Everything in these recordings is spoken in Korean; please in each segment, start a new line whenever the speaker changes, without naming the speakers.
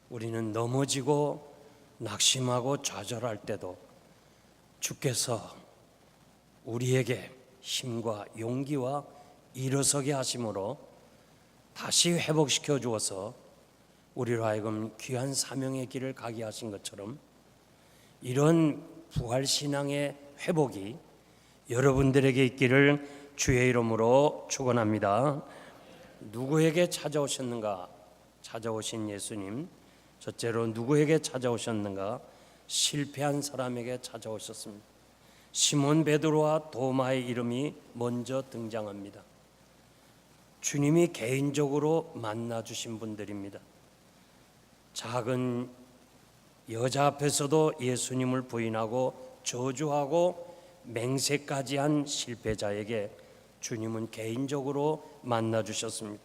우리는 넘어지고 낙심하고 좌절할 때도 주께서 우리에게 힘과 용기와 일어서게 하심으로 다시 회복시켜 주어서 우리로 하여금 귀한 사명의 길을 가게 하신 것처럼 이런 부활신앙의 회복이 여러분들에게 있기를 주의 이름으로 축원합니다. 누구에게 찾아오셨는가? 찾아오신 예수님. 첫째로 누구에게 찾아오셨는가? 실패한 사람에게 찾아오셨습니다. 시몬 베드로와 도마의 이름이 먼저 등장합니다. 주님이 개인적으로 만나주신 분들입니다. 작은 여자 앞에서도 예수님을 부인하고 저주하고 맹세까지 한 실패자에게 주님은 개인적으로 만나주셨습니다.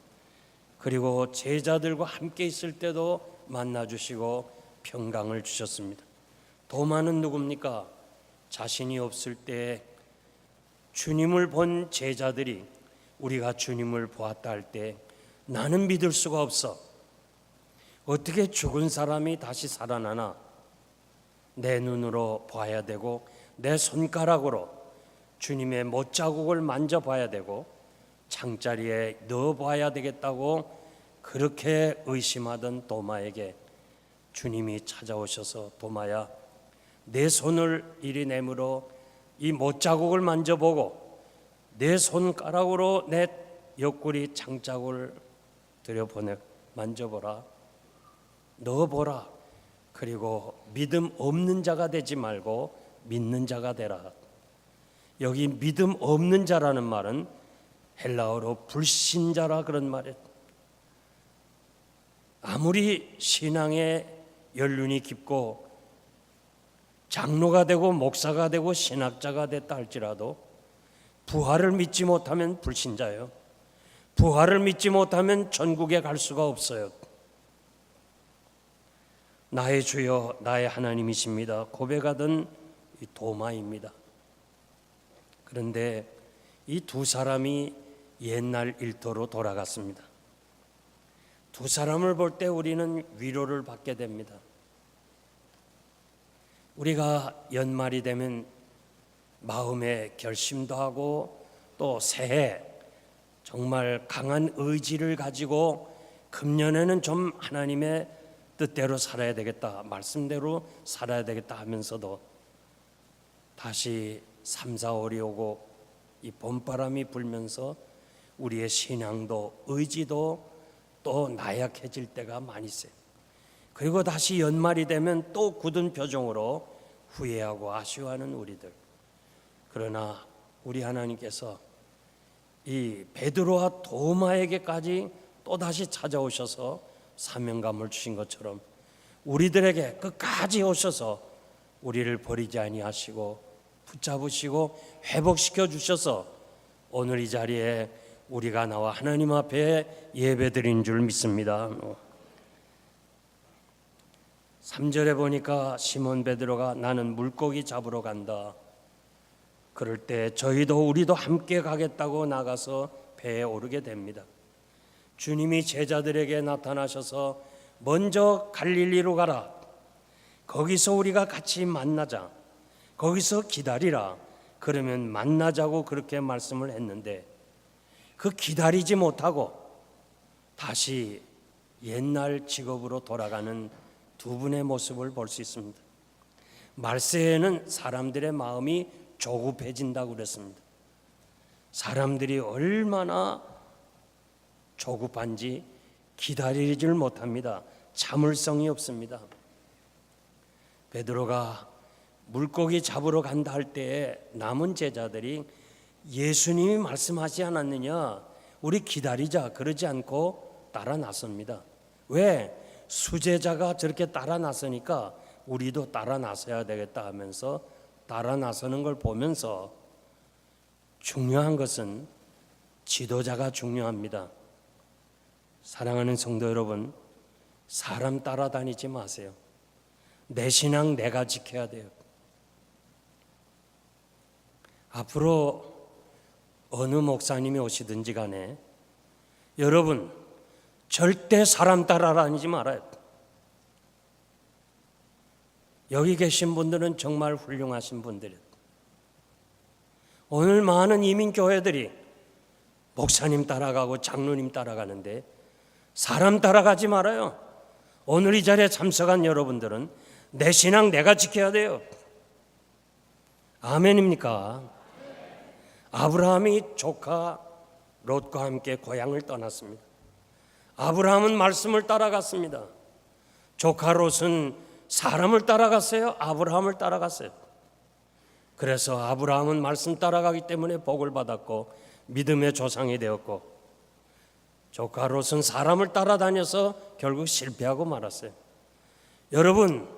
그리고 제자들과 함께 있을 때도 만나주시고 평강을 주셨습니다. 도마는 누굽니까? 자신이 없을 때 주님을 본 제자들이 우리가 주님을 보았다 할 때 나는 믿을 수가 없어. 어떻게 죽은 사람이 다시 살아나나? 내 눈으로 봐야 되고 내 손가락으로 주님의 못자국을 만져봐야 되고 창자리에 넣어봐야 되겠다고 그렇게 의심하던 도마에게 주님이 찾아오셔서 도마야, 내 손을 이리 내밀어 이 못자국을 만져보고 내 손가락으로 내 옆구리 창자국을 들여보내 만져보라, 넣어보라. 그리고 믿음 없는 자가 되지 말고 믿는 자가 되라. 여기 믿음 없는 자라는 말은 헬라어로 불신자라 그런 말이에요. 아무리 신앙의 연륜이 깊고 장로가 되고 목사가 되고 신학자가 됐다 할지라도 부활을 믿지 못하면 불신자예요. 부활을 믿지 못하면 천국에 갈 수가 없어요. 나의 주여 나의 하나님이십니다 고백하던 이 도마입니다. 그런데 이 두 사람이 옛날 일터로 돌아갔습니다. 두 사람을 볼 때 우리는 위로를 받게 됩니다. 우리가 연말이 되면 마음의 결심도 하고 또 새해 정말 강한 의지를 가지고 금년에는 좀 하나님의 뜻대로 살아야 되겠다, 말씀대로 살아야 되겠다 하면서도 다시 3, 4, 5이 오고 이 봄바람이 불면서 우리의 신앙도 의지도 또 나약해질 때가 많이 있어요. 그리고 다시 연말이 되면 또 굳은 표정으로 후회하고 아쉬워하는 우리들. 그러나 우리 하나님께서 이 베드로와 도마에게까지 또 다시 찾아오셔서 사명감을 주신 것처럼 우리들에게 끝까지 오셔서 우리를 버리지 아니하시고 붙잡으시고 회복시켜 주셔서 오늘 이 자리에 우리가 나와 하나님 앞에 예배드린 줄 믿습니다. 3절에 보니까 시몬 베드로가 나는 물고기 잡으러 간다. 그럴 때 저희도 우리도 함께 가겠다고 나가서 배에 오르게 됩니다. 주님이 제자들에게 나타나셔서 먼저 갈릴리로 가라. 거기서 우리가 같이 만나자. 거기서 기다리라. 그러면 만나자고 그렇게 말씀을 했는데 그 기다리지 못하고 다시 옛날 직업으로 돌아가는 두 분의 모습을 볼 수 있습니다. 말세에는 사람들의 마음이 조급해진다고 그랬습니다. 사람들이 얼마나 조급한지 기다리질 못합니다. 참을성이 없습니다. 베드로가 물고기 잡으러 간다 할 때에 남은 제자들이 예수님이 말씀하지 않았느냐, 우리 기다리자 그러지 않고 따라 나섭니다. 왜? 수제자가 저렇게 따라 나서니까 우리도 따라 나서야 되겠다 하면서 따라 나서는 걸 보면서 중요한 것은 지도자가 중요합니다. 사랑하는 성도 여러분, 사람 따라다니지 마세요. 내 신앙 내가 지켜야 돼요. 앞으로 어느 목사님이 오시든지 간에 여러분 절대 사람 따라다니지 말아요. 여기 계신 분들은 정말 훌륭하신 분들이에요. 오늘 많은 이민교회들이 목사님 따라가고 장로님 따라가는데 사람 따라가지 말아요. 오늘 이 자리에 참석한 여러분들은 내 신앙 내가 지켜야 돼요. 아멘입니까? 아브라함이 조카 롯과 함께 고향을 떠났습니다. 아브라함은 말씀을 따라갔습니다. 조카 롯은 사람을 따라갔어요? 아브라함을 따라갔어요? 그래서 아브라함은 말씀 따라가기 때문에 복을 받았고 믿음의 조상이 되었고, 조카 롯은 사람을 따라다녀서 결국 실패하고 말았어요. 여러분,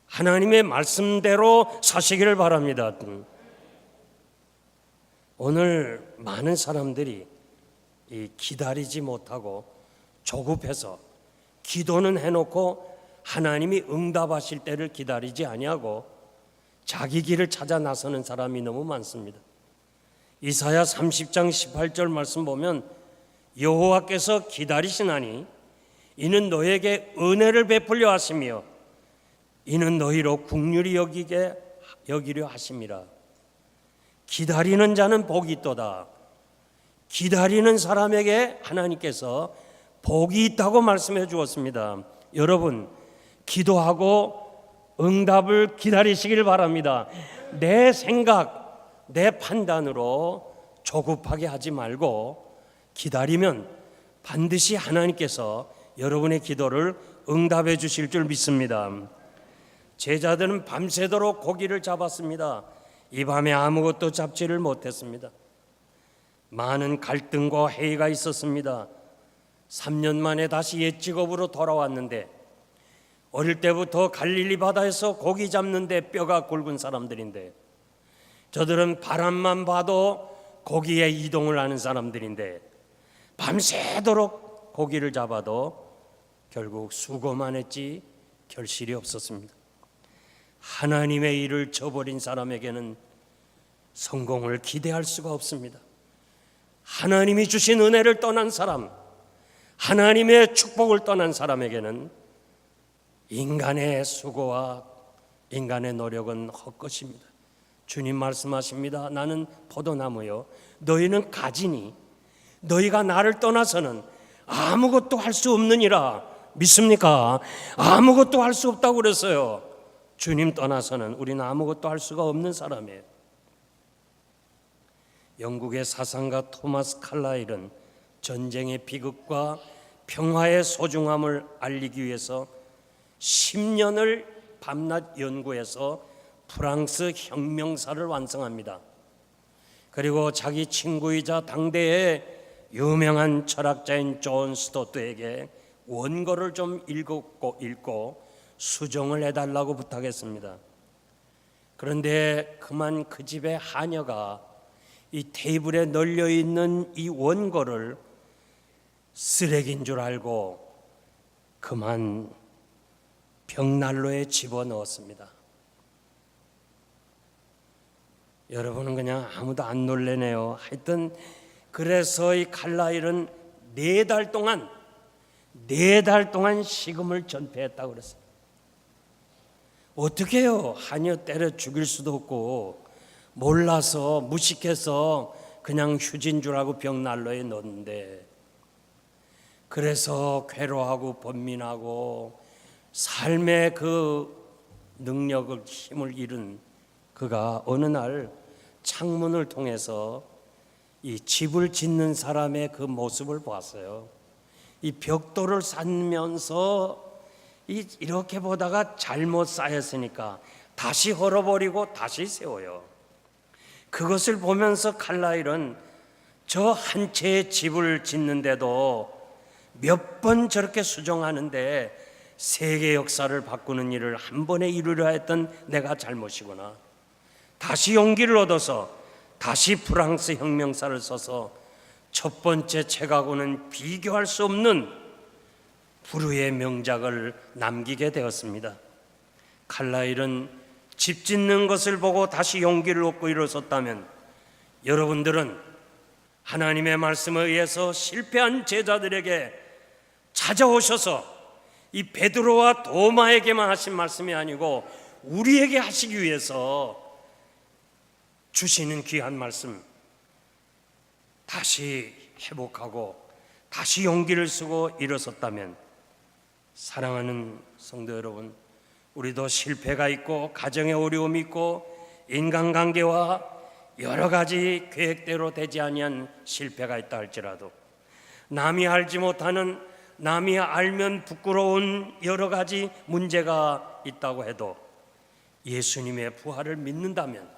하나님의 말씀대로 사시기를 바랍니다. 오늘 많은 사람들이 기다리지 못하고 조급해서 기도는 해놓고 하나님이 응답하실 때를 기다리지 아니하고 자기 길을 찾아 나서는 사람이 너무 많습니다. 이사야 30장 18절 말씀 보면 여호와께서 기다리시나니 이는 너에게 은혜를 베풀려 하시며 이는 너희로 긍휼히 여기려 하심이라. 기다리는 자는 복이 있도다. 기다리는 사람에게 하나님께서 복이 있다고 말씀해 주었습니다. 여러분, 기도하고 응답을 기다리시길 바랍니다. 내 생각, 내 판단으로 조급하게 하지 말고 기다리면 반드시 하나님께서 여러분의 기도를 응답해 주실 줄 믿습니다. 제자들은 밤새도록 고기를 잡았습니다. 이 밤에 아무것도 잡지를 못했습니다. 많은 갈등과 회의가 있었습니다. 3년 만에 다시 옛 직업으로 돌아왔는데 어릴 때부터 갈릴리 바다에서 고기 잡는데 뼈가 굵은 사람들인데, 저들은 바람만 봐도 고기에 이동을 하는 사람들인데 밤새도록 고기를 잡아도 결국 수고만 했지 결실이 없었습니다. 하나님의 일을 저버린 사람에게는 성공을 기대할 수가 없습니다. 하나님이 주신 은혜를 떠난 사람, 하나님의 축복을 떠난 사람에게는 인간의 수고와 인간의 노력은 헛것입니다. 주님 말씀하십니다. 나는 포도나무요 너희는 가지니 너희가 나를 떠나서는 아무것도 할 수 없느니라. 믿습니까? 아무것도 할 수 없다고 그랬어요. 주님 떠나서는 우리는 아무것도 할 수가 없는 사람이에요. 영국의 사상가 토마스 칼라일은 전쟁의 비극과 평화의 소중함을 알리기 위해서 10년을 밤낮 연구해서 프랑스 혁명사를 완성합니다. 그리고 자기 친구이자 당대의 유명한 철학자인 존 스토트에게 원고를 좀 읽고 수정을 해달라고 부탁했습니다. 그런데 그만 그 집의 하녀가 이 테이블에 널려있는 이 원고를 쓰레기인 줄 알고 그만 벽난로에 집어넣었습니다. 여러분은 그냥 아무도 안 놀래네요. 하여튼 그래서 이 칼라일은 4달 동안 식음을 전폐했다고 그랬어요. 어떻게 해요? 하녀 때려 죽일 수도 없고 몰라서 무식해서 그냥 휴지인 줄 알고 벽난로에 넣었는데, 그래서 괴로워하고 번민하고 삶의 그 능력을 힘을 잃은 그가 어느 날 창문을 통해서 이 집을 짓는 사람의 그 모습을 보았어요. 이 벽돌을 쌓으면서 이렇게 보다가 잘못 쌓였으니까 다시 헐어버리고 다시 세워요. 그것을 보면서 칼라일은 저 한 채의 집을 짓는데도 몇 번 저렇게 수정하는데 세계 역사를 바꾸는 일을 한 번에 이루려 했던 내가 잘못이구나. 다시 용기를 얻어서 다시 프랑스 혁명사를 써서 첫 번째 책하고는 비교할 수 없는 불후의 명작을 남기게 되었습니다. 칼라일은 집 짓는 것을 보고 다시 용기를 얻고 일어섰다면, 여러분들은 하나님의 말씀에 의해서 실패한 제자들에게 찾아오셔서 이 베드로와 도마에게만 하신 말씀이 아니고 우리에게 하시기 위해서 주시는 귀한 말씀, 다시 회복하고 다시 용기를 쓰고 일어섰다면, 사랑하는 성도 여러분, 우리도 실패가 있고 가정에 어려움이 있고 인간관계와 여러 가지 계획대로 되지 아니한 실패가 있다 할지라도, 남이 알지 못하는, 남이 알면 부끄러운 여러 가지 문제가 있다고 해도 예수님의 부활을 믿는다면,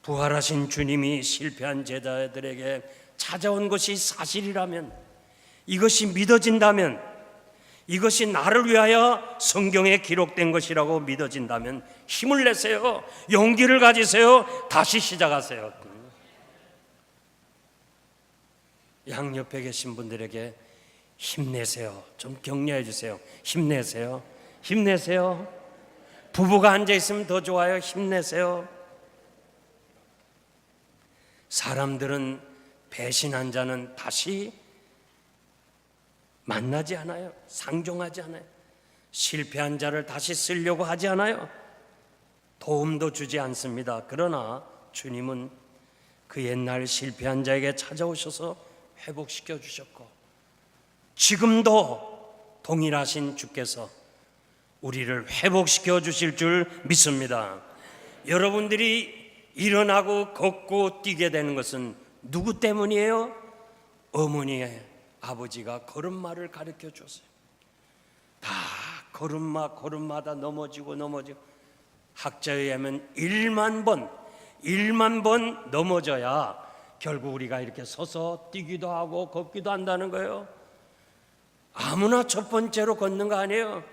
부활하신 주님이 실패한 제자들에게 찾아온 것이 사실이라면, 이것이 믿어진다면, 이것이 나를 위하여 성경에 기록된 것이라고 믿어진다면 힘을 내세요. 용기를 가지세요. 다시 시작하세요. 양옆에 계신 분들에게 힘내세요. 좀 격려해 주세요. 힘내세요. 힘내세요. 부부가 앉아 있으면 더 좋아요. 힘내세요. 사람들은 배신한 자는 다시 만나지 않아요. 상종하지 않아요. 실패한 자를 다시 쓰려고 하지 않아요. 도움도 주지 않습니다. 그러나 주님은 그 옛날 실패한 자에게 찾아오셔서 회복시켜 주셨고, 지금도 동일하신 주께서 우리를 회복시켜 주실 줄 믿습니다. 여러분들이 일어나고 걷고 뛰게 되는 것은 누구 때문이에요? 어머니의 아버지가 걸음마를 가르쳐 줬어요. 다 걸음마다 넘어지고 학자에 의하면 1만 번 넘어져야 결국 우리가 이렇게 서서 뛰기도 하고 걷기도 한다는 거예요. 아무나 첫 번째로 걷는 거 아니에요.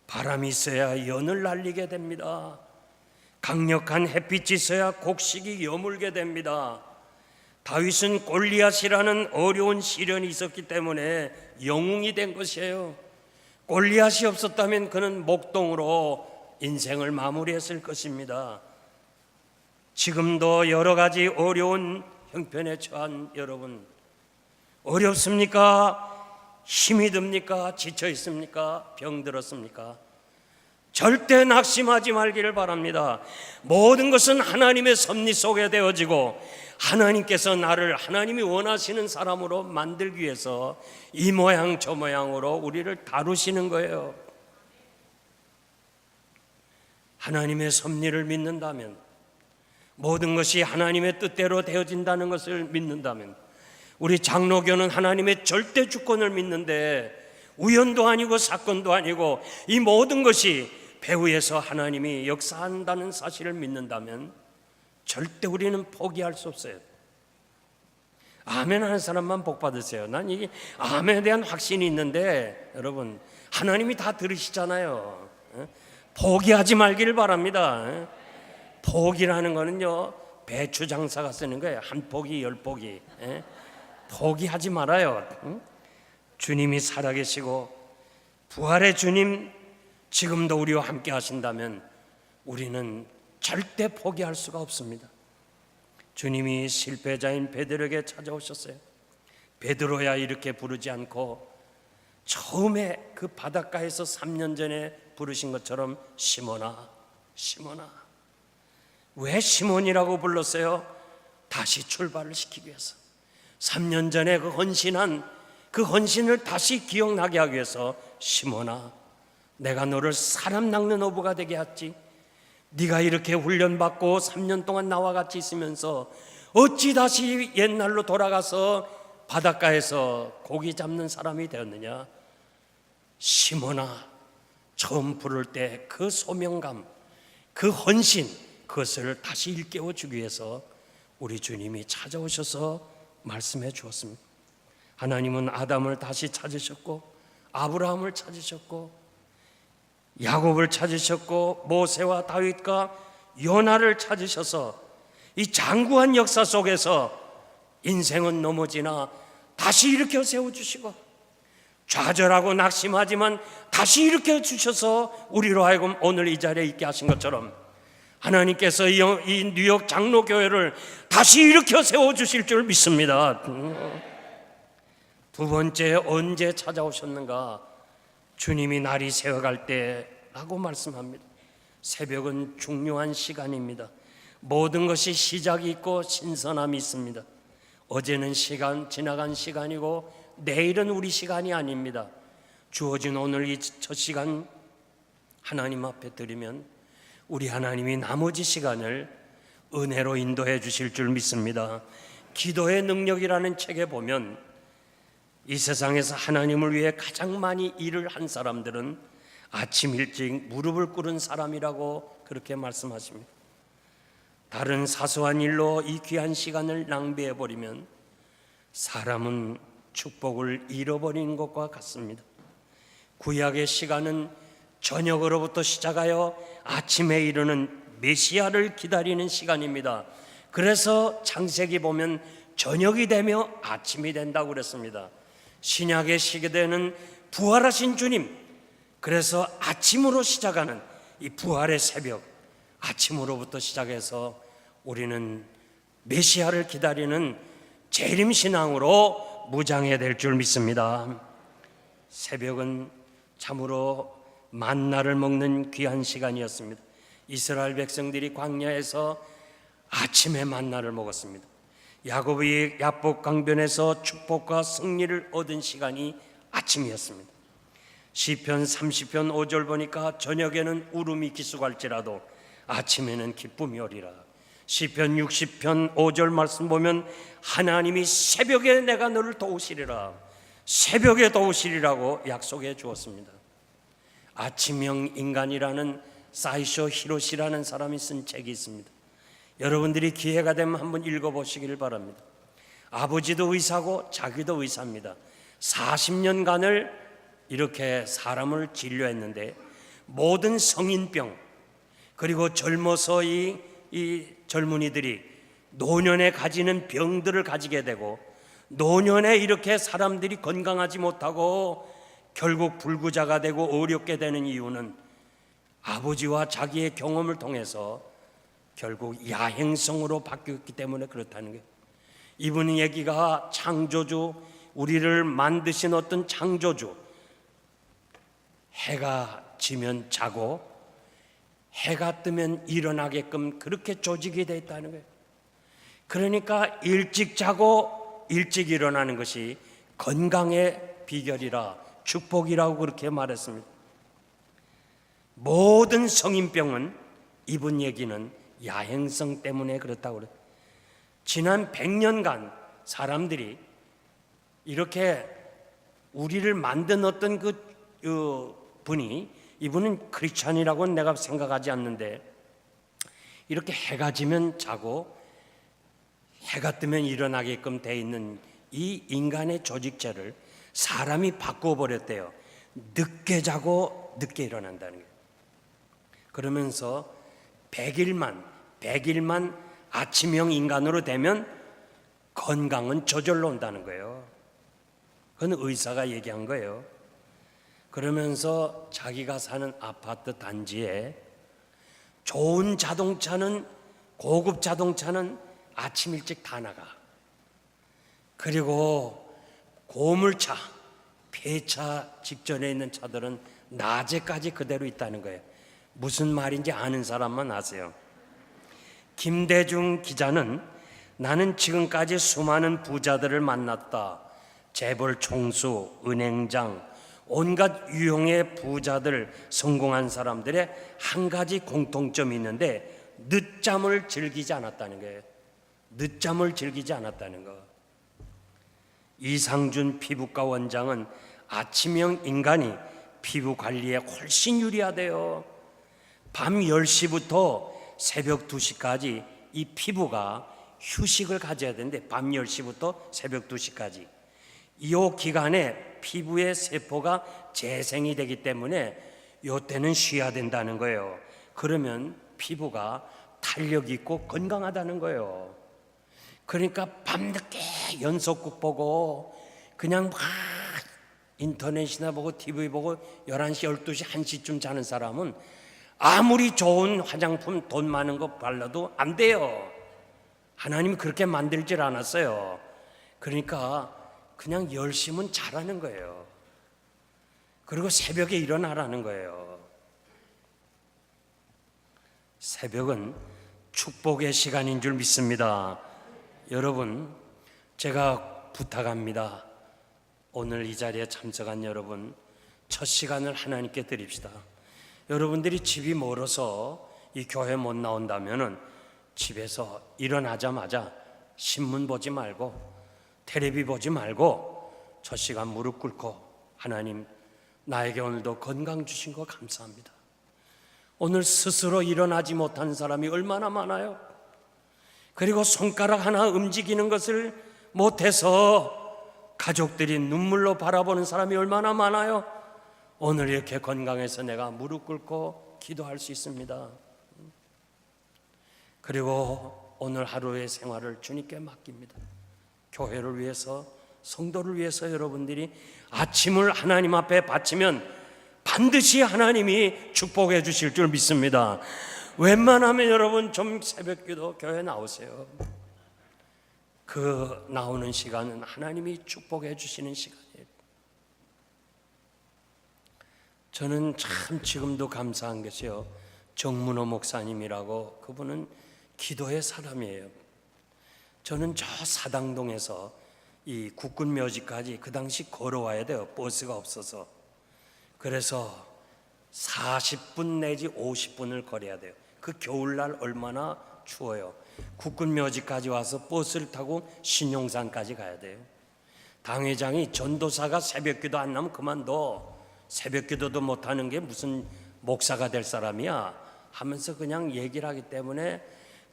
바람이 있어야 연을 날리게 됩니다. 강력한 햇빛이 있어야 곡식이 여물게 됩니다. 다윗은 골리앗이라는 어려운 시련이 있었기 때문에 영웅이 된 것이에요. 골리앗이 없었다면 그는 목동으로 인생을 마무리했을 것입니다. 지금도 여러 가지 어려운 형편에 처한 여러분, 어렵습니까? 힘이 듭니까? 지쳐 있습니까? 병들었습니까? 절대 낙심하지 말기를 바랍니다. 모든 것은 하나님의 섭리 속에 되어지고, 하나님께서 나를 하나님이 원하시는 사람으로 만들기 위해서 이 모양 저 모양으로 우리를 다루시는 거예요. 하나님의 섭리를 믿는다면, 모든 것이 하나님의 뜻대로 되어진다는 것을 믿는다면, 우리 장로교는 하나님의 절대 주권을 믿는데 우연도 아니고 사건도 아니고 이 모든 것이 배후에서 하나님이 역사한다는 사실을 믿는다면 절대 우리는 포기할 수 없어요. 아멘 하는 사람만 복 받으세요. 난 이게 아멘에 대한 확신이 있는데, 여러분 하나님이 다 들으시잖아요. 포기하지 말기를 바랍니다. 포기라는 거는요, 배추 장사가 쓰는 거예요. 한 포기 10포기. 포기하지 말아요. 주님이 살아계시고 부활의 주님 지금도 우리와 함께 하신다면 우리는 절대 포기할 수가 없습니다. 주님이 실패자인 베드로에게 찾아오셨어요. 베드로야 이렇게 부르지 않고 처음에 그 바닷가에서 3년 전에 부르신 것처럼 시몬아, 시몬아. 왜 시몬이라고 불렀어요? 다시 출발을 시키기 위해서. 3년 전에 그 헌신을 다시 기억나게 하기 위해서, 시몬아, 내가 너를 사람 낚는 어부가 되게 했지. 네가 이렇게 훈련받고 3년 동안 나와 같이 있으면서 어찌 다시 옛날로 돌아가서 바닷가에서 고기 잡는 사람이 되었느냐? 시몬아, 처음 부를 때 그 소명감, 그 헌신, 그것을 다시 일깨워 주기 위해서 우리 주님이 찾아오셔서 말씀해 주었습니다. 하나님은 아담을 다시 찾으셨고, 아브라함을 찾으셨고, 야곱을 찾으셨고, 모세와 다윗과 요나를 찾으셔서 이 장구한 역사 속에서 인생은 넘어지나 다시 일으켜 세워주시고, 좌절하고 낙심하지만 다시 일으켜 주셔서 우리로 하여금 오늘 이 자리에 있게 하신 것처럼 하나님께서 이 뉴욕 장로교회를 다시 일으켜 세워주실 줄 믿습니다. 두 번째, 언제 찾아오셨는가? 주님이 날이 새어갈 때라고 말씀합니다. 새벽은 중요한 시간입니다. 모든 것이 시작이 있고 신선함이 있습니다. 어제는 지나간 시간이고 내일은 우리 시간이 아닙니다. 주어진 오늘 이 첫 시간 하나님 앞에 드리면 우리 하나님이 나머지 시간을 은혜로 인도해 주실 줄 믿습니다. 기도의 능력이라는 책에 보면 이 세상에서 하나님을 위해 가장 많이 일을 한 사람들은 아침 일찍 무릎을 꿇은 사람이라고 그렇게 말씀하십니다. 다른 사소한 일로 이 귀한 시간을 낭비해 버리면 사람은 축복을 잃어버리는 것과 같습니다. 구약의 시간은 저녁으로부터 시작하여 아침에 이르는 메시아를 기다리는 시간입니다. 그래서 창세기 보면 저녁이 되며 아침이 된다고 그랬습니다. 신약의 시대는 부활하신 주님, 그래서 아침으로 시작하는 이 부활의 새벽, 아침으로부터 시작해서 우리는 메시아를 기다리는 재림신앙으로 무장해야 될 줄 믿습니다. 새벽은 참으로 만나를 먹는 귀한 시간이었습니다. 이스라엘 백성들이 광야에서 아침에 만나를 먹었습니다. 야곱이 야복 강변에서 축복과 승리를 얻은 시간이 아침이었습니다. 시편 30편 5절 보니까 저녁에는 울음이 기수갈지라도 아침에는 기쁨이 오리라. 시편 60편 5절 말씀 보면 하나님이 새벽에 내가 너를 도우시리라, 새벽에 도우시리라고 약속해 주었습니다. 아침형 인간이라는 사이쇼 히로시라는 사람이 쓴 책이 있습니다. 여러분들이 기회가 되면 한번 읽어보시길 바랍니다. 아버지도 의사고 자기도 의사입니다. 40년간을 이렇게 사람을 진료했는데 모든 성인병, 그리고 젊어서 이 젊은이들이 노년에 가지는 병들을 가지게 되고 노년에 이렇게 사람들이 건강하지 못하고 결국 불구자가 되고 어렵게 되는 이유는 아버지와 자기의 경험을 통해서 결국 야행성으로 바뀌었기 때문에 그렇다는 거예요. 이분 얘기가 창조주, 우리를 만드신 어떤 창조주, 해가 지면 자고 해가 뜨면 일어나게끔 그렇게 조직이 되어 있다는 거예요. 그러니까 일찍 자고 일찍 일어나는 것이 건강의 비결이라, 축복이라고 그렇게 말했습니다. 모든 성인병은, 이분 얘기는 야행성 때문에 그렇다고 그래요. 지난 100년간 사람들이 이렇게 우리를 만든 어떤 분이, 이분은 크리스찬이라고는 내가 생각하지 않는데, 이렇게 해가 지면 자고 해가 뜨면 일어나게끔 돼 있는 이 인간의 조직체를 사람이 바꿔버렸대요. 늦게 자고 늦게 일어난다는 거예요. 그러면서 100일만 아침형 인간으로 되면 건강은 저절로 온다는 거예요. 그건 의사가 얘기한 거예요. 그러면서 자기가 사는 아파트 단지에 좋은 자동차는, 고급 자동차는 아침 일찍 다 나가. 그리고 고물차, 폐차 직전에 있는 차들은 낮에까지 그대로 있다는 거예요. 무슨 말인지 아는 사람만 아세요. 김대중 기자는 나는 지금까지 수많은 부자들을 만났다. 재벌 총수, 은행장, 온갖 유형의 부자들, 성공한 사람들의 한 가지 공통점이 있는데 늦잠을 즐기지 않았다는 거예요. 늦잠을 즐기지 않았다는 거. 이상준 피부과 원장은 아침형 인간이 피부 관리에 훨씬 유리하대요. 밤 10시부터 새벽 2시까지 이 피부가 휴식을 가져야 되는데, 밤 10시부터 새벽 2시까지 이 기간에 피부의 세포가 재생이 되기 때문에 이때는 쉬어야 된다는 거예요. 그러면 피부가 탄력 있고 건강하다는 거예요. 그러니까 밤늦게 연속극 보고 그냥 막 인터넷이나 보고 TV 보고 11시, 12시, 1시쯤 자는 사람은 아무리 좋은 화장품 돈 많은 거 발라도 안 돼요. 하나님이 그렇게 만들질 않았어요. 그러니까 그냥 열심은 잘하는 거예요. 그리고 새벽에 일어나라는 거예요. 새벽은 축복의 시간인 줄 믿습니다. 여러분, 제가 부탁합니다. 오늘 이 자리에 참석한 여러분, 첫 시간을 하나님께 드립시다. 여러분들이 집이 멀어서 이 교회 못 나온다면은 집에서 일어나자마자 신문 보지 말고 텔레비 보지 말고 첫 시간 무릎 꿇고, 하나님, 나에게 오늘도 건강 주신 거 감사합니다. 오늘 스스로 일어나지 못한 사람이 얼마나 많아요. 그리고 손가락 하나 움직이는 것을 못해서 가족들이 눈물로 바라보는 사람이 얼마나 많아요. 오늘 이렇게 건강해서 내가 무릎 꿇고 기도할 수 있습니다. 그리고 오늘 하루의 생활을 주님께 맡깁니다. 교회를 위해서, 성도를 위해서 여러분들이 아침을 하나님 앞에 바치면 반드시 하나님이 축복해 주실 줄 믿습니다. 웬만하면 여러분 좀 새벽기도 교회 나오세요. 그 나오는 시간은 하나님이 축복해 주시는 시간이에요. 저는 참 지금도 감사한 것이요, 정문호 목사님이라고, 그분은 기도의 사람이에요. 저는 저 사당동에서 이 국군묘지까지 그 당시 걸어와야 돼요. 버스가 없어서. 그래서 40분 내지 50분을 걸어야 돼요. 그 겨울날 얼마나 추워요. 국군묘지까지 와서 버스를 타고 신용산까지 가야 돼요. 당회장이 전도사가 새벽기도 안 나면 그만둬, 새벽기도도 못하는 게 무슨 목사가 될 사람이야 하면서 그냥 얘기를 하기 때문에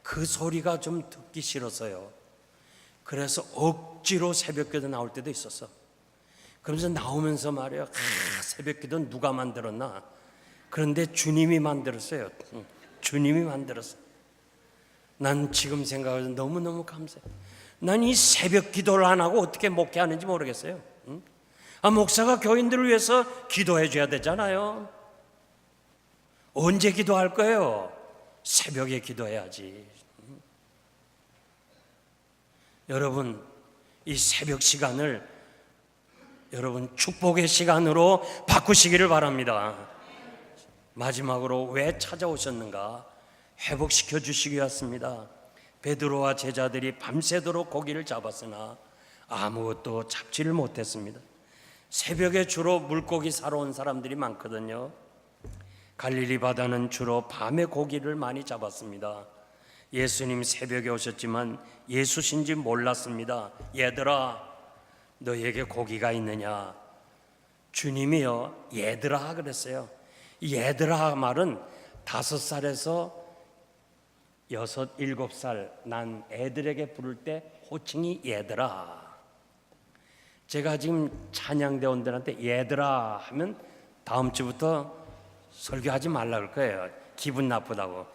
그 소리가 좀 듣기 싫어서요. 그래서 억지로 새벽기도 나올 때도 있었어. 그러면서 나오면서 말이야, 새벽기도 누가 만들었나? 그런데 주님이 만들었어요. 주님이 만들었어. 난 지금 생각해서 너무너무 감사해. 난 이 새벽기도를 안 하고 어떻게 목회하는지 모르겠어요. 목사가 교인들을 위해서 기도해 줘야 되잖아요. 언제 기도할 거예요? 새벽에 기도해야지. 여러분, 이 새벽 시간을 여러분 축복의 시간으로 바꾸시기를 바랍니다. 마지막으로 왜 찾아오셨는가 회복시켜 주시기 위해서입니다. 베드로와 제자들이 밤새도록 고기를 잡았으나 아무것도 잡지를 못했습니다. 새벽에 주로 물고기 사러 온 사람들이 많거든요. 갈릴리 바다는 주로 밤에 고기를 많이 잡았습니다. 예수님 새벽에 오셨지만 예수신지 몰랐습니다. 얘들아, 너에게 고기가 있느냐? 주님이요, 얘들아 그랬어요. 얘들아 말은 5살에서 6, 7살 난 애들에게 부를 때 호칭이 얘들아. 제가 지금 찬양대원들한테 얘들아 하면 다음 주부터 설교하지 말라 그럴 거예요. 기분 나쁘다고.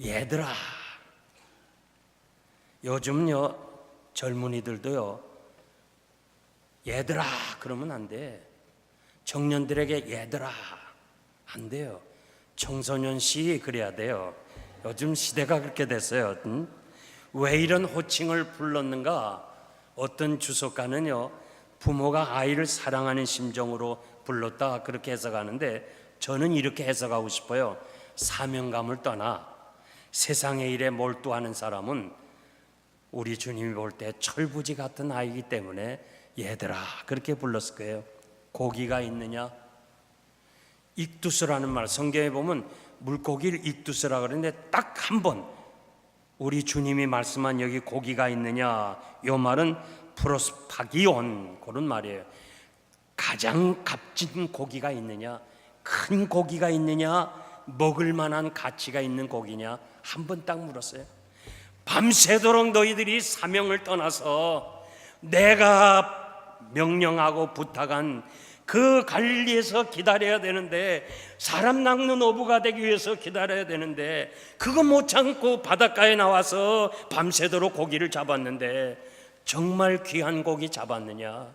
얘들아. 요즘요 젊은이들도요, 얘들아 그러면 안 돼. 청년들에게 얘들아 안 돼요. 청소년 씨 그래야 돼요. 요즘 시대가 그렇게 됐어요. 왜 이런 호칭을 불렀는가? 어떤 주석가는요, 부모가 아이를 사랑하는 심정으로 불렀다 그렇게 해석하는데, 저는 이렇게 해석하고 싶어요. 사명감을 떠나 세상의 일에 몰두하는 사람은 우리 주님이 볼 때 철부지 같은 아이이기 때문에 얘들아 그렇게 불렀을 거예요. 고기가 있느냐? 익두스라는 말, 성경에 보면 물고기를 익두스라 그러는데 딱 한 번 우리 주님이 말씀한 여기 고기가 있느냐, 이 말은 프로스파기온 그런 말이에요. 가장 값진 고기가 있느냐, 큰 고기가 있느냐, 먹을 만한 가치가 있는 고기냐, 한 번 딱 물었어요. 밤새도록 너희들이 사명을 떠나서 내가 명령하고 부탁한 그 갈릴리에서 기다려야 되는데, 사람 낚는 어부가 되기 위해서 기다려야 되는데, 그거 못 참고 바닷가에 나와서 밤새도록 고기를 잡았는데 정말 귀한 고기 잡았느냐?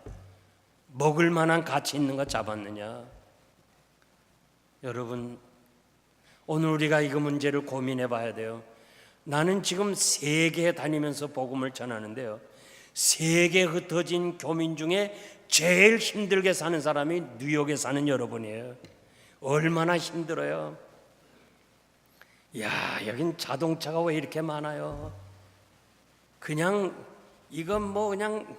먹을 만한 가치 있는 거 잡았느냐? 여러분, 오늘 우리가 이거 문제를 고민해 봐야 돼요. 나는 지금 세계에 다니면서 복음을 전하는데요, 세계에 흩어진 교민 중에 제일 힘들게 사는 사람이 뉴욕에 사는 여러분이에요. 얼마나 힘들어요. 야, 여긴 자동차가 왜 이렇게 많아요? 그냥 이건 뭐 그냥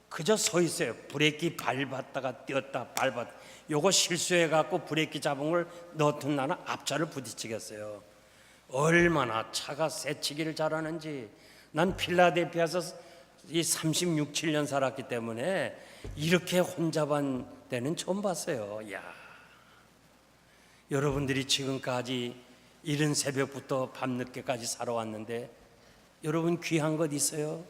그저 서 있어요. 브레이크 밟았다가 뛰었다 밟았다. 요거 실수해 갖고 브레이크 잡은 걸 넣던 나는 앞차를 부딪히겠어요. 얼마나 차가 새치기를 잘하는지. 난 필라델피아에서 이 36, 7년 살았기 때문에 이렇게 혼잡한 때는 처음 봤어요. 야, 여러분들이 지금까지 이른 새벽부터 밤늦게까지 살아왔는데 여러분 귀한 것 있어요?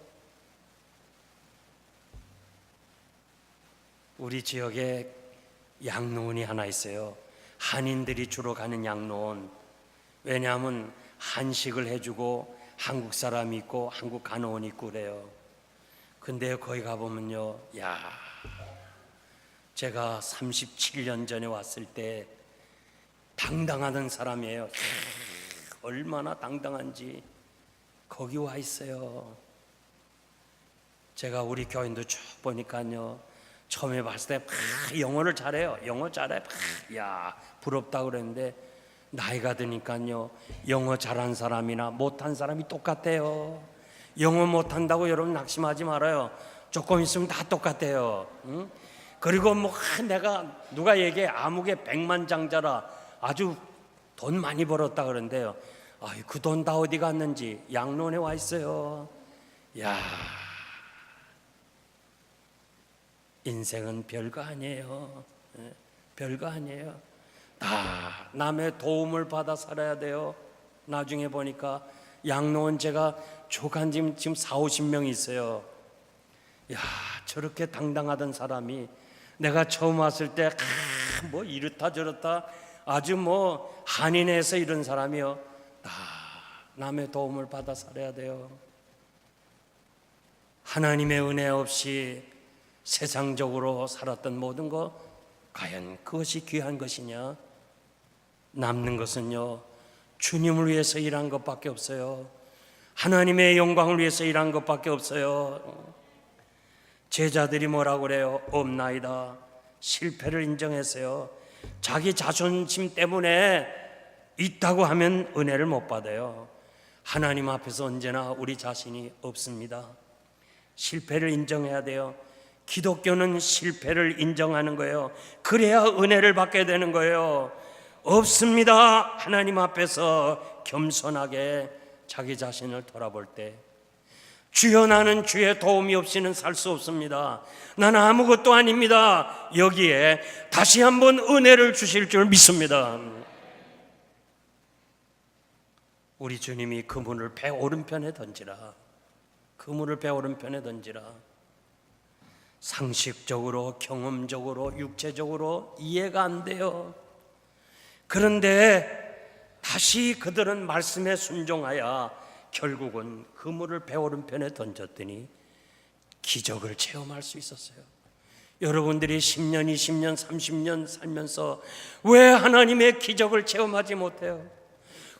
우리 지역에 양로원이 하나 있어요. 한인들이 주로 가는 양로원. 왜냐하면 한식을 해주고 한국 사람이 있고 한국 간호원이 있고 그래요. 근데 거기 가보면요, 야, 제가 37년 전에 왔을 때 당당하던 사람이에요. 얼마나 당당한지. 거기 와 있어요. 제가 우리 교인도 쭉 보니까요, 처음에 봤을 때 영어를 잘해요. 영어 잘해. 야, 부럽다 그랬는데 나이가 드니까요, 영어 잘한 사람이나 못한 사람이 똑같아요. 영어 못한다고 여러분 낙심하지 말아요. 조금 있으면 다 똑같아요. 응? 그리고 뭐 내가 누가 얘기해 암흑의 백만장자라 아주 돈 많이 벌었다 그러는데요. 그 돈 다 어디 갔는지 양로원에 와 있어요. 야, 인생은 별거 아니에요. 별거 아니에요. 다 남의 도움을 받아 살아야 돼요. 나중에 보니까 양로원 제가 조간 지금 4, 50명이 있어요. 야, 저렇게 당당하던 사람이 내가 처음 왔을 때 뭐 이렇다 저렇다 아주 뭐 한인에서 이런 사람이요. 다 남의 도움을 받아 살아야 돼요. 하나님의 은혜 없이 세상적으로 살았던 모든 것, 과연 그것이 귀한 것이냐? 남는 것은요, 주님을 위해서 일한 것밖에 없어요. 하나님의 영광을 위해서 일한 것밖에 없어요. 제자들이 뭐라고 그래요? 없나이다. 실패를 인정했어요. 자기 자존심 때문에 있다고 하면 은혜를 못 받아요. 하나님 앞에서 언제나 우리 자신이 없습니다. 실패를 인정해야 돼요. 기독교는 실패를 인정하는 거예요. 그래야 은혜를 받게 되는 거예요. 없습니다. 하나님 앞에서 겸손하게 자기 자신을 돌아볼 때, 주여 나는 주의 도움이 없이는 살 수 없습니다. 나는 아무것도 아닙니다. 여기에 다시 한번 은혜를 주실 줄 믿습니다. 우리 주님이 그물을 배 오른편에 던지라. 그물을 배 오른편에 던지라. 상식적으로, 경험적으로, 육체적으로 이해가 안 돼요. 그런데 다시 그들은 말씀에 순종하여 결국은 그물을 배 오른편에 던졌더니 기적을 체험할 수 있었어요. 여러분들이 10년, 20년, 30년 살면서 왜 하나님의 기적을 체험하지 못해요?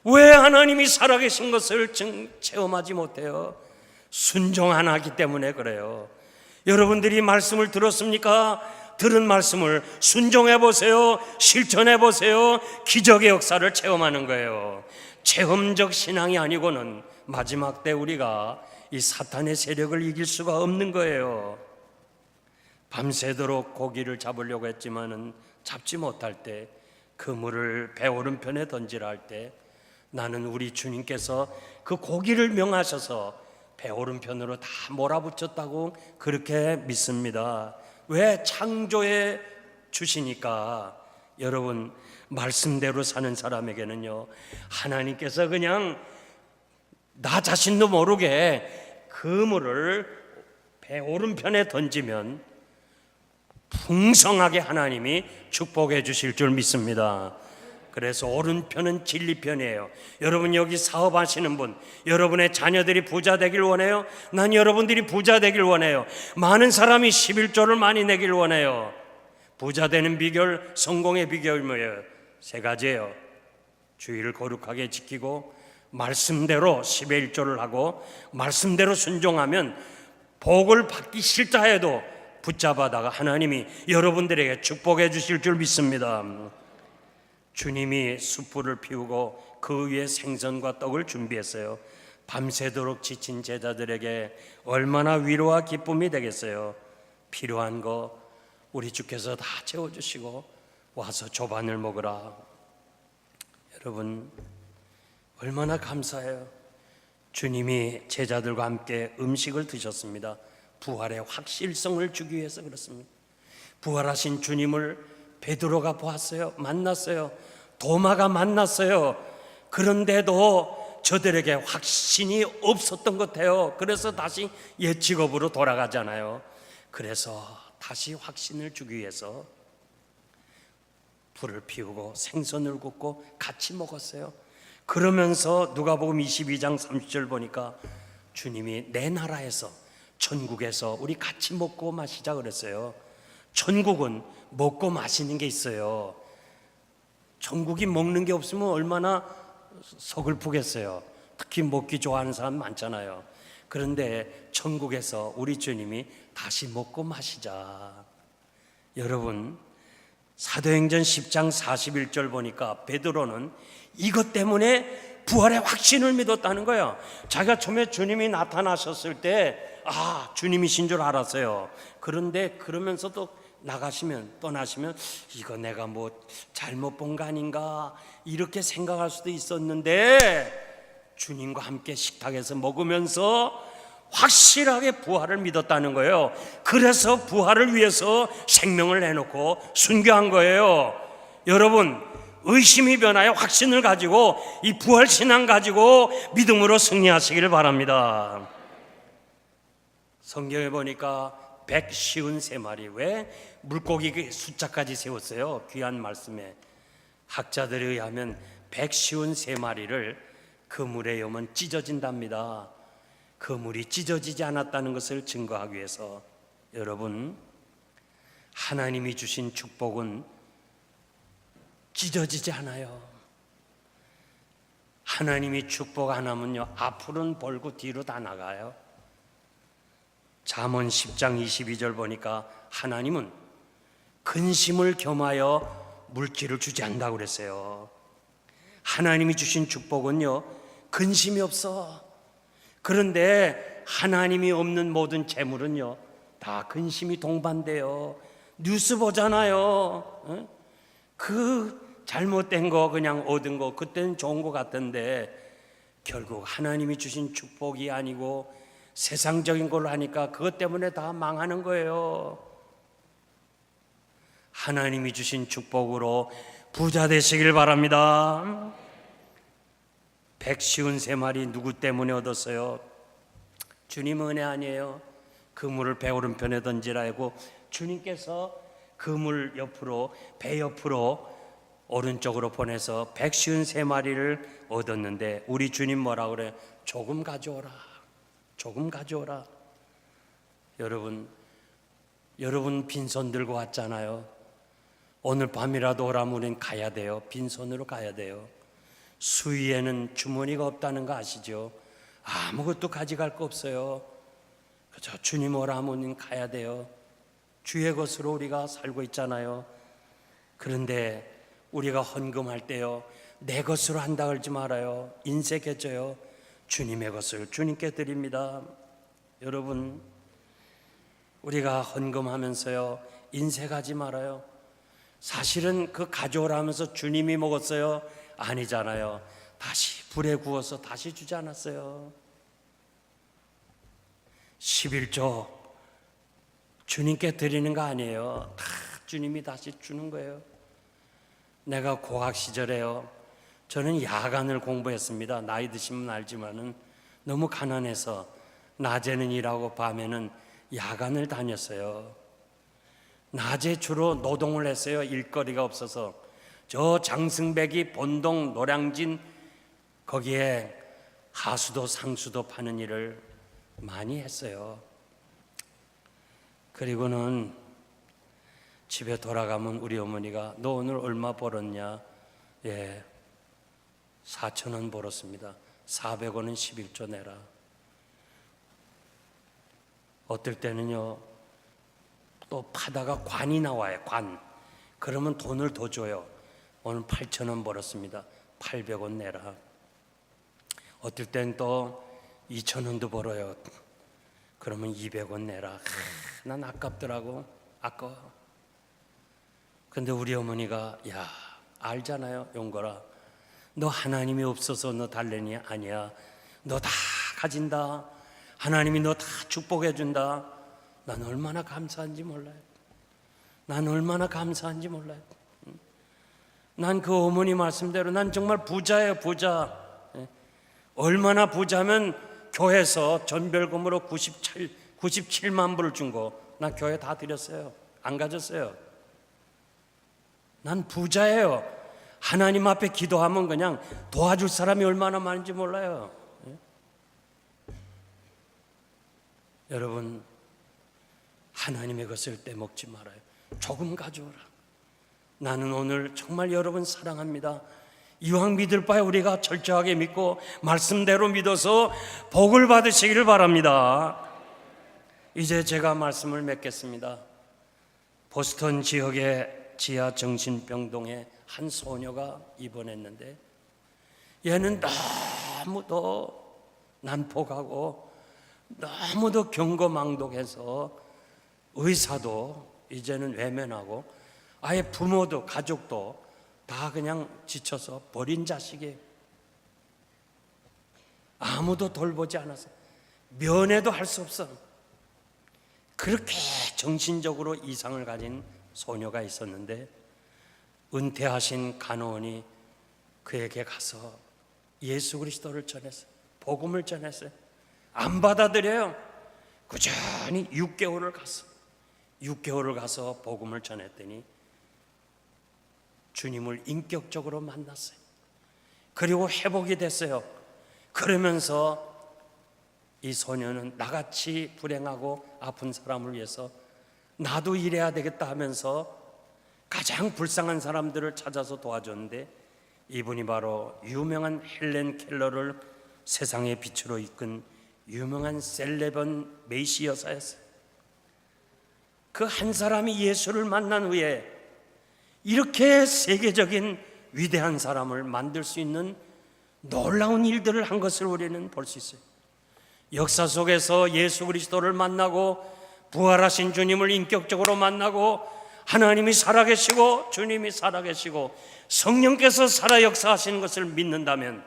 왜 하나님이 살아계신 것을 체험하지 못해요? 순종 안 하기 때문에 그래요. 여러분들이 말씀을 들었습니까? 들은 말씀을 순종해 보세요. 실천해 보세요. 기적의 역사를 체험하는 거예요. 체험적 신앙이 아니고는 마지막 때 우리가 이 사탄의 세력을 이길 수가 없는 거예요. 밤새도록 고기를 잡으려고 했지만은 잡지 못할 때 그물을 배 오른편에 던지라 할 때 나는 우리 주님께서 그 고기를 명하셔서 배 오른편으로 다 몰아붙였다고 그렇게 믿습니다. 왜? 창조해 주시니까. 여러분, 말씀대로 사는 사람에게는요, 하나님께서 그냥 나 자신도 모르게 그물을 배 오른편에 던지면 풍성하게 하나님이 축복해 주실 줄 믿습니다. 그래서 오른편은 진리편이에요. 여러분 여기 사업하시는 분, 여러분의 자녀들이 부자 되길 원해요? 난 여러분들이 부자 되길 원해요. 많은 사람이 11조를 많이 내길 원해요. 부자 되는 비결, 성공의 비결이 뭐예요? 세 가지예요. 주의를 거룩하게 지키고 말씀대로 10의 1조를 하고 말씀대로 순종하면 복을 받기 싫다 해도 붙잡아다가 하나님이 여러분들에게 축복해 주실 줄 믿습니다. 주님이 숯불을 피우고 그 위에 생선과 떡을 준비했어요. 밤새도록 지친 제자들에게 얼마나 위로와 기쁨이 되겠어요. 필요한 거 우리 주께서 다 채워주시고 와서 조반을 먹으라. 여러분 얼마나 감사해요. 주님이 제자들과 함께 음식을 드셨습니다. 부활의 확실성을 주기 위해서 그렇습니다. 부활하신 주님을 베드로가 보았어요. 만났어요. 도마가 만났어요. 그런데도 저들에게 확신이 없었던 것 같아요. 그래서 다시 옛 직업으로 돌아가잖아요. 그래서 다시 확신을 주기 위해서 불을 피우고 생선을 굽고 같이 먹었어요. 그러면서 누가복음 22장 30절 보니까 주님이 내 나라에서 천국에서 우리 같이 먹고 마시자 그랬어요. 천국은 먹고 마시는 게 있어요. 천국이 먹는 게 없으면 얼마나 서글프겠어요. 특히 먹기 좋아하는 사람 많잖아요. 그런데 천국에서 우리 주님이 다시 먹고 마시자. 여러분 사도행전 10장 41절 보니까 베드로는 이것 때문에 부활의 확신을 믿었다는 거예요. 자기가 처음에 주님이 나타나셨을 때 주님이신 줄 알았어요. 그런데 그러면서도 떠나시면 이거 내가 뭐 잘못 본 거 아닌가 이렇게 생각할 수도 있었는데 주님과 함께 식탁에서 먹으면서 확실하게 부활을 믿었다는 거예요. 그래서 부활을 위해서 생명을 내놓고 순교한 거예요. 여러분 의심이 변하여 확신을 가지고 이 부활신앙 가지고 믿음으로 승리하시기를 바랍니다. 성경에 보니까 153마리, 왜 물고기 숫자까지 세웠어요? 귀한 말씀에 학자들에 의하면 153마리를 그물에 여면 찢어진답니다. 그물이 찢어지지 않았다는 것을 증거하기 위해서 여러분 하나님이 주신 축복은 찢어지지 않아요. 하나님이 축복 안 하면요 앞으로는 벌고 뒤로 다 나가요. 잠언 10장 22절 보니까 하나님은 근심을 겸하여 물질을 주지 않는다고 그랬어요. 하나님이 주신 축복은요 근심이 없어. 그런데 하나님이 없는 모든 재물은요 다 근심이 동반돼요. 뉴스 보잖아요. 그 잘못된 거 그냥 얻은 거 그때는 좋은 거 같던데 결국 하나님이 주신 축복이 아니고 세상적인 걸로 하니까 그것 때문에 다 망하는 거예요. 하나님이 주신 축복으로 부자 되시길 바랍니다. 153마리 누구 때문에 얻었어요? 주님 은혜 아니에요? 그물을 배 오른편에 던지라고 주님께서 그물 옆으로 배 옆으로 오른쪽으로 보내서 153마리를 얻었는데 우리 주님 뭐라 그래? 조금 가져오라. 조금 가져오라. 여러분 빈손 들고 왔잖아요. 오늘 밤이라도 오라면 우린 가야 돼요. 빈손으로 가야 돼요. 수위에는 주머니가 없다는 거 아시죠? 아무것도 가져갈 거 없어요. 그저 주님 오라면 가야 돼요. 주의 것으로 우리가 살고 있잖아요. 그런데 우리가 헌금할 때요 내 것으로 한다 그러지 말아요. 인색해져요. 주님의 것을 주님께 드립니다. 여러분 우리가 헌금하면서요 인색하지 말아요. 사실은 그 가져오라 하면서 주님이 먹었어요? 아니잖아요. 다시 불에 구워서 다시 주지 않았어요. 11조 주님께 드리는 거 아니에요. 다 주님이 다시 주는 거예요. 내가 고학 시절에요 저는 야간을 공부했습니다. 나이 드시면 알지만은 너무 가난해서 낮에는 일하고 밤에는 야간을 다녔어요. 낮에 주로 노동을 했어요. 일거리가 없어서. 저 장승백이 본동 노량진 거기에 하수도 상수도 파는 일을 많이 했어요. 그리고는 집에 돌아가면 우리 어머니가 너 오늘 얼마 벌었냐? 4,000원 벌었습니다. 400원은 11조 내라. 어떨 때는요 또 파다가 관이 나와요. 관. 그러면 돈을 더 줘요. 오늘 8,000원 벌었습니다. 800원 내라. 어떨 땐 또 2,000원도 벌어요. 그러면 200원 내라. 난 아깝더라고. 아까워. 근데 우리 어머니가 야, 알잖아요. 용거라. 너 하나님이 없어서 너 달래니? 아니야. 너 다 가진다. 하나님이 너 다 축복해 준다. 난 얼마나 감사한지 몰라요. 난 얼마나 감사한지 몰라요. 난 그 어머니 말씀대로 난 정말 부자예요. 부자. 얼마나 부자면 교회에서 전별금으로 97만 불을 준 거 난 교회 다 드렸어요. 안 가졌어요. 난 부자예요. 하나님 앞에 기도하면 그냥 도와줄 사람이 얼마나 많은지 몰라요. 여러분, 하나님의 것을 떼먹지 말아요. 조금 가져오라. 나는 오늘 정말 여러분 사랑합니다. 이왕 믿을 바에 우리가 철저하게 믿고 말씀대로 믿어서 복을 받으시기를 바랍니다. 이제 제가 말씀을 맺겠습니다. 보스턴 지역의 지하 정신병동에 한 소녀가 입원했는데 얘는 너무도 난폭하고 너무도 경거망독해서 의사도 이제는 외면하고 아예 부모도 가족도 다 그냥 지쳐서 버린 자식이에요. 아무도 돌보지 않아서 면회도 할 수 없어. 그렇게 정신적으로 이상을 가진 소녀가 있었는데 은퇴하신 간호원이 그에게 가서 예수 그리스도를 전했어요. 복음을 전했어요. 안 받아들여요. 꾸준히 6개월을 가서 복음을 전했더니 주님을 인격적으로 만났어요. 그리고 회복이 됐어요. 그러면서 이 소녀는 나같이 불행하고 아픈 사람을 위해서 나도 일해야 되겠다 하면서 가장 불쌍한 사람들을 찾아서 도와줬는데 이분이 바로 유명한 헬렌 켈러를 세상의 빛으로 이끈 유명한 셀레번 메이시 여사였어요. 그 한 사람이 예수를 만난 후에 이렇게 세계적인 위대한 사람을 만들 수 있는 놀라운 일들을 한 것을 우리는 볼 수 있어요. 역사 속에서 예수 그리스도를 만나고 부활하신 주님을 인격적으로 만나고 하나님이 살아계시고 주님이 살아계시고 성령께서 살아 역사하시는 것을 믿는다면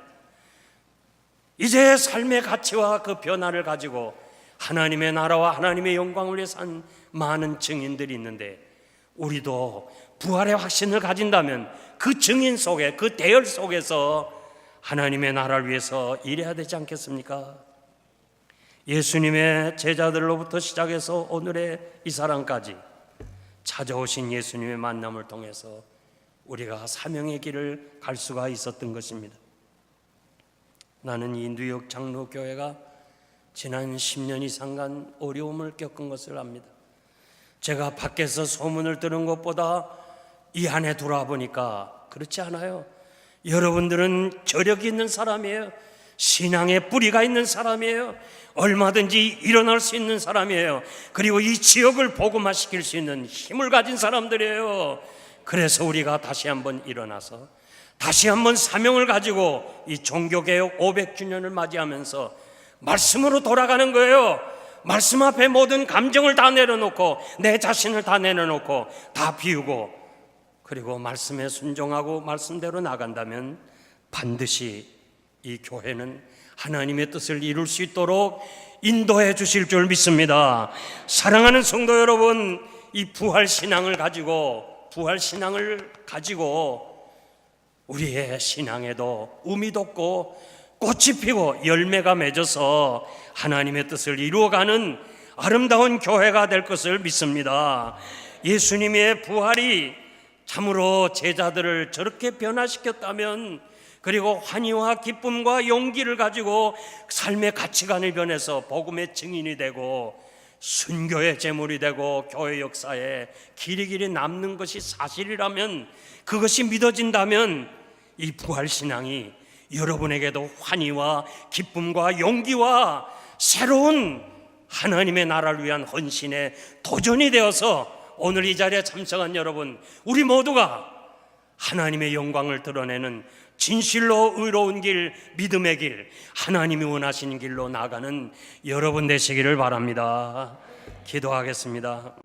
이제 삶의 가치와 그 변화를 가지고 하나님의 나라와 하나님의 영광을 위해 산 많은 증인들이 있는데 우리도 부활의 확신을 가진다면 그 증인 속에 그 대열 속에서 하나님의 나라를 위해서 일해야 되지 않겠습니까? 예수님의 제자들로부터 시작해서 오늘의 이 사람까지 찾아오신 예수님의 만남을 통해서 우리가 사명의 길을 갈 수가 있었던 것입니다. 나는 이 뉴욕 장로교회가 지난 10년 이상간 어려움을 겪은 것을 압니다. 제가 밖에서 소문을 들은 것보다 이 안에 돌아보니까 그렇지 않아요. 여러분들은 저력이 있는 사람이에요. 신앙의 뿌리가 있는 사람이에요. 얼마든지 일어날 수 있는 사람이에요. 그리고 이 지역을 복음화시킬 수 있는 힘을 가진 사람들이에요. 그래서 우리가 다시 한번 일어나서 다시 한번 사명을 가지고 이 종교개혁 500주년을 맞이하면서 말씀으로 돌아가는 거예요. 말씀 앞에 모든 감정을 다 내려놓고 내 자신을 다 내려놓고 다 비우고 그리고 말씀에 순종하고 말씀대로 나간다면 반드시 이 교회는 하나님의 뜻을 이룰 수 있도록 인도해 주실 줄 믿습니다. 사랑하는 성도 여러분, 이 부활신앙을 가지고 우리의 신앙에도 um이 돋고 꽃이 피고 열매가 맺어서 하나님의 뜻을 이루어가는 아름다운 교회가 될 것을 믿습니다. 예수님의 부활이 참으로 제자들을 저렇게 변화시켰다면 그리고 환희와 기쁨과 용기를 가지고 삶의 가치관을 변해서 복음의 증인이 되고 순교의 제물이 되고 교회 역사에 길이길이 남는 것이 사실이라면 그것이 믿어진다면 이 부활신앙이 여러분에게도 환희와 기쁨과 용기와 새로운 하나님의 나라를 위한 헌신의 도전이 되어서 오늘 이 자리에 참석한 여러분, 우리 모두가 하나님의 영광을 드러내는 진실로 의로운 길, 믿음의 길, 하나님이 원하시는 길로 나아가는 여러분 되시기를 바랍니다. 기도하겠습니다.